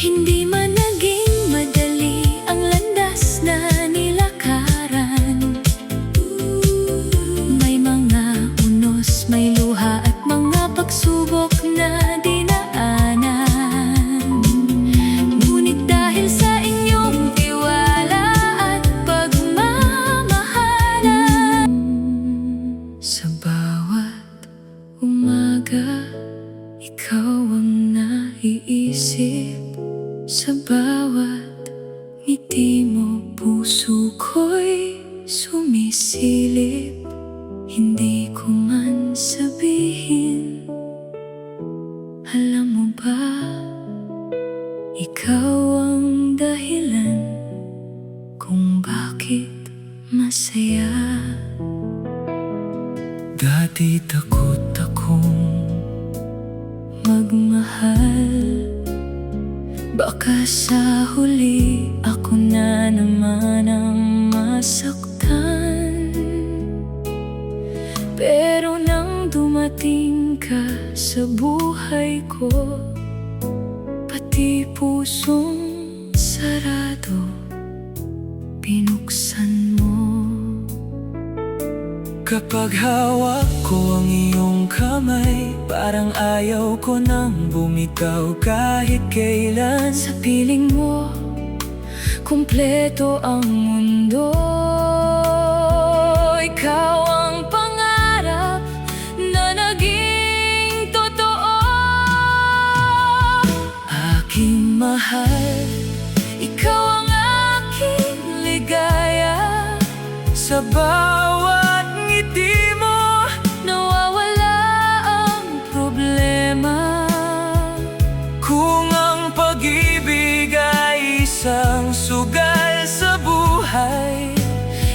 Hindi man naging madali ang landas na nilakaran. May mga unos, may luha at mga pagsubok na dinaanan. Ngunit dahil sa inyong tiwala at pagmamahalan, sa bawat umaga, ikaw ang naiisip. Sa bawat ngiti mo, puso ko'y sumisilip. Hindi ko man sabihin, alam mo ba, ikaw ang dahilan kung bakit masaya. Dati takot akong magmahal, baka sa huli ako na naman ang masaktan. Pero nang dumating ka sa buhay ko, pati pusong sarado binuksan mo. kapag hawak ko ang iyong kamay, parang ayaw ko nang bumitaw kahit kailan. Sa piling mo, kumpleto ang mundo. Ikaw ang pangarap na naging totoo. Aking mahal, Ikaw ang aking ligaya. sa bawat ngiti mo, Nawawala ang problema. kung ang pag-ibig ay isang sugal sa buhay,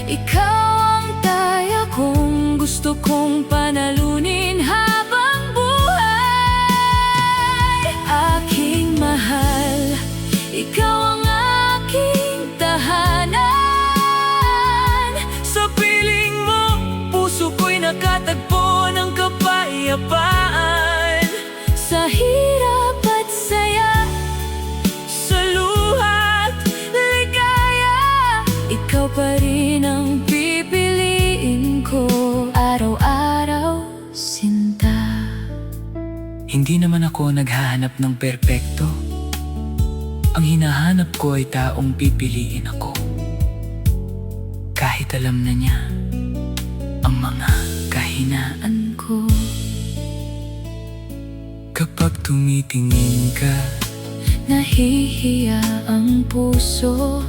Ikaw ang taya kong gusto kong panalunin habang buhay. Aking mahal, ikaw ang aking tahanan. sa piling mo, puso ko'y nakatagpo ng kapayapaan. Sa hirap at saya, Sa luha't ligaya, ikaw pa rin ang pipiliin ko. Araw-araw, sinta. hindi naman ako naghahanap ng perpekto. Ang hinahanap ko ay taong pipiliin ako, kahit alam na niya ang mga kahinaan ko. Kapag tumitingin ka, Nahihiya ang puso,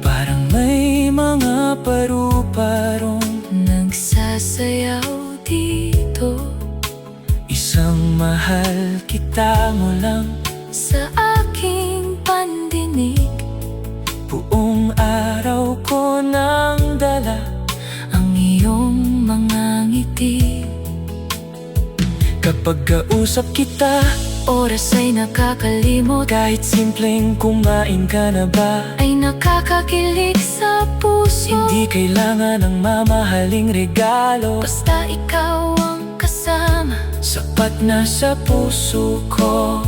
parang may mga paru-parong nagsasayaw dito. isang mahal kita mo lang. Sa aking pandinig, Buong araw ko nang dala ang iyong mga ngiti. kapag kausap kita. Oras ay nakakalimot, Kahit simpleng kumain ka na ba, ay nakakakilig sa puso. hindi kailangan ng mamahaling regalo. Basta ikaw ang kasama. Sapat na sa puso ko.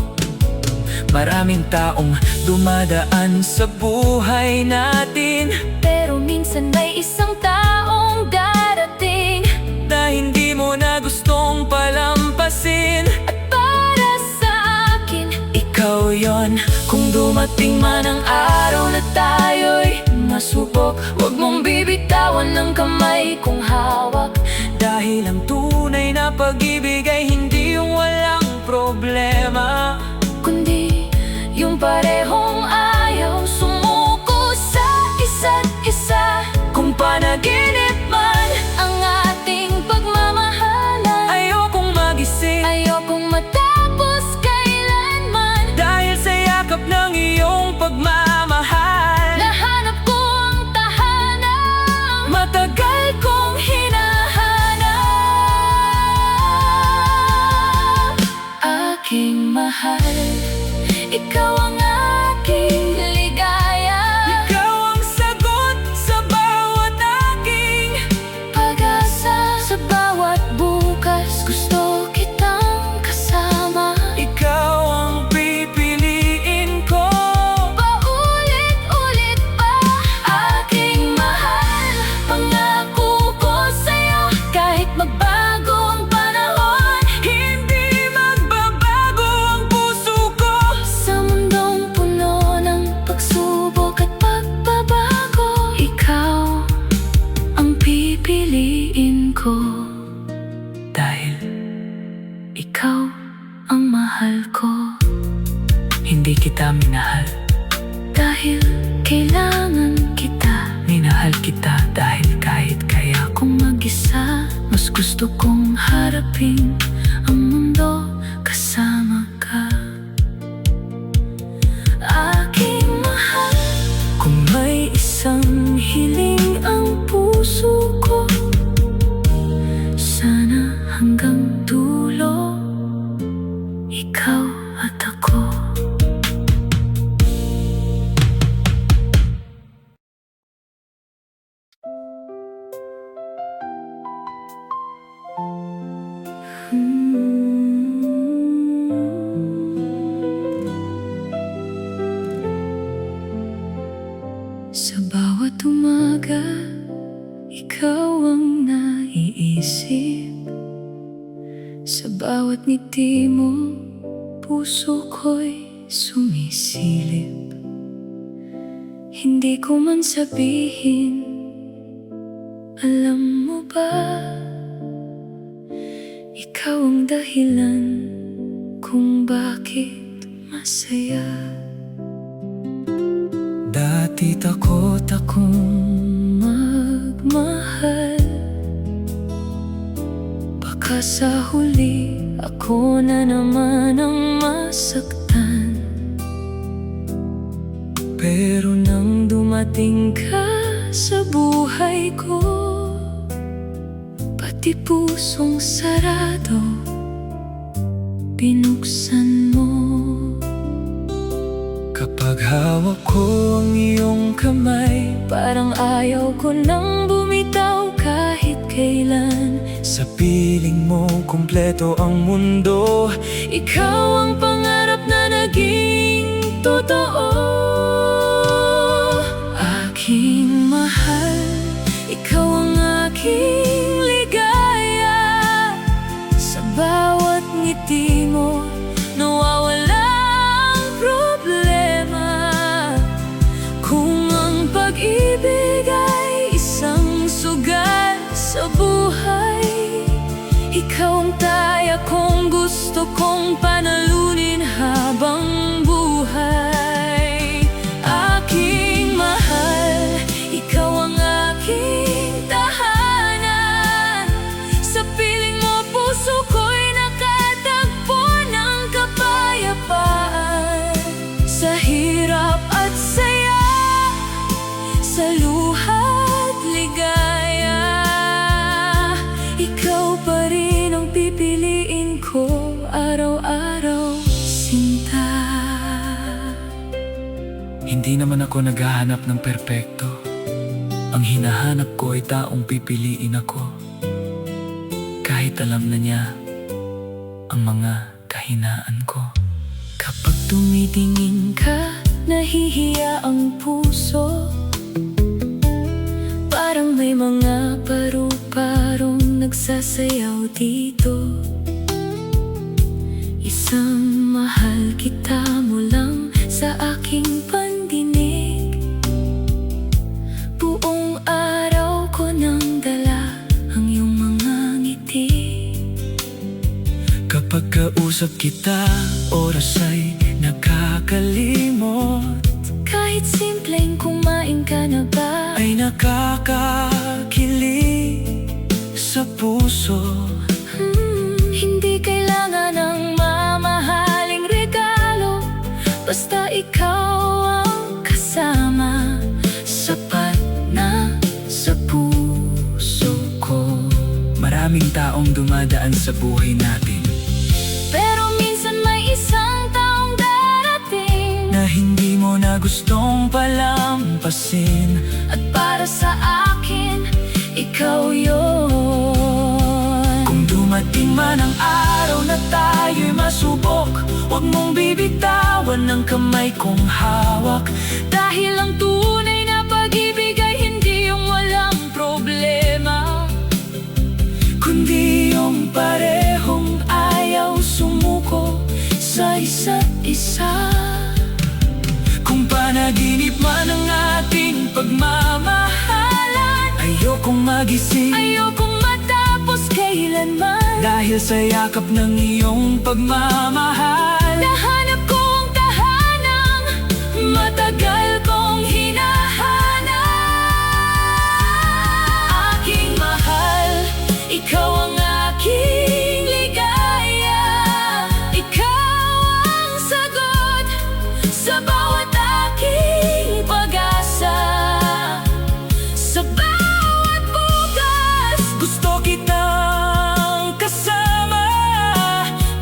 Maraming taong dumadaan sa buhay natin, Pero minsan may isang taong darating na hindi mo na gustong palampasin. at para sa akin, Ikaw yon. kung dumating man ang araw na tayo'y masubok, huwag mong bibitawan ng kamay kong hawak. Dahil ang tunay na pag-ibig ay hindi yung walang problema, Kundi yung parehong ayaw sumuko sa isa't isa. kung panaginip man Ang ating pagmamahalan, ayokong magising. ayokong matapos kailanman. Dahil sa yakap ng iyong pagmamahal, Nahanap ko ang tahanan, matagal kong hinahanap. Aking mahal, ikaw ang aking ligaya. ikaw ang sagot sa bawat aking Pag-asa sa bawat bukas, gusto kitang kasama. ikaw ang pipiliin ko. hindi kita minahal. Dahil kailangan kita. Minahal kita dahil kahit kaya Kung mag-isa, mas gusto kong harapin ang mundo kasama ka. Aking mahal, kung may isang hiling ang puso ko, sana hanggang dulo, ikaw at ako. Sa bawat umaga, ikaw ang naiisip. Sa bawat ngiti mo, puso ko'y sumisilip. Hindi ko man sabihin, alam mo ba, ikaw ang dahilan kung bakit masaya. dati takot akong Magmahal, baka sa huli ako na naman ang masaktan. pero nang Dumating ka sa buhay ko, pati pusong sarado binuksan mo. kapag hawak ko ang iyong kamay, Parang ayaw ko nang bumitaw kahit kailan. sa piling mo kumpleto ang mundo. Ikaw ang pangarap na naging totoo. Aking mahal, ikaw ang aking ligaya. Sa bawat ngiti mo, nawawala ang problema. Kung ang pag-ibig ay isang sugal sa buhay, ikaw ang taya kong gusto kong panalunin habang buhay. Aking mahal, ikaw ang aking tahanan. Sa piling mo, puso ko'y nakatagpo ng kapayapaan. Sa hirap at saya, sa luha't ligaya, ikaw pa rin ang pipiliin ko araw-araw, sinta. Hindi naman ako naghahanap ng perpekto. Ang hinahanap ko ay taong pipiliin ako, kahit alam na niya ang mga kahinaan ko. Kapag tumitingin ka, nahihiya ang puso. Parang may mga paru-parong nagsasayaw dito. Isang mahal kita mo lang sa aking pandinig. Buong araw ko nang dala ang iyong mga ngiti. Kapag kausap kita, oras ay nakakalimot. Kahit simpleng kumain ka na ba, Ay nakakakilig sa puso. Hindi kailangan ng mamahaling regalo, basta ikaw ang kasama. Sapat na sa puso ko. Maraming taong dumadaan sa buhay natin Pero minsan may isang taong darating, na hindi mo na gustong palampasin. at para sa akin, ikaw yun. Kung dumating man ang araw na tayo'y masubok, huwag mong bibitawan ng kamay kong hawak. Dahil ang tunay na pag-ibig ay hindi yung walang problema, Kundi yung parehong ayaw sumuko sa isa't isa. Kung panaginip man ang ating pagmamahalan, ayokong magising, ayokong matapos kailanman. dahil sa yakap ng iyong pagmamahal. Nahanap ko ang tahanan sa bawat aking pag-asa. Sa bawat bukas, Gusto kitang kasama.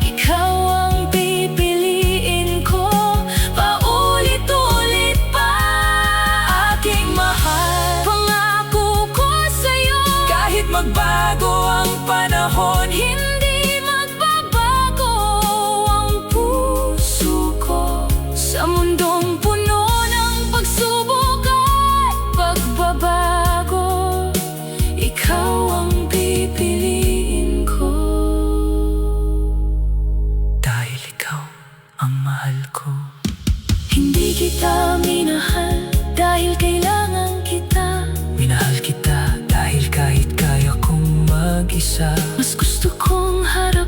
ikaw ang pipiliin ko. Paulit-ulit pa, aking mahal. Pangako ko sa'yo, Kahit magbago ang panahon, hindi magbabago ang puso ko. Sa mundong puno ng pagsubok at pagbabago, ikaw ang pipiliin ko. dahil ikaw ang mahal ko. Hindi kita minahal dahil kailangan kita. Minahal kita dahil kahit kaya kong mag-isa. Mas gusto kong harap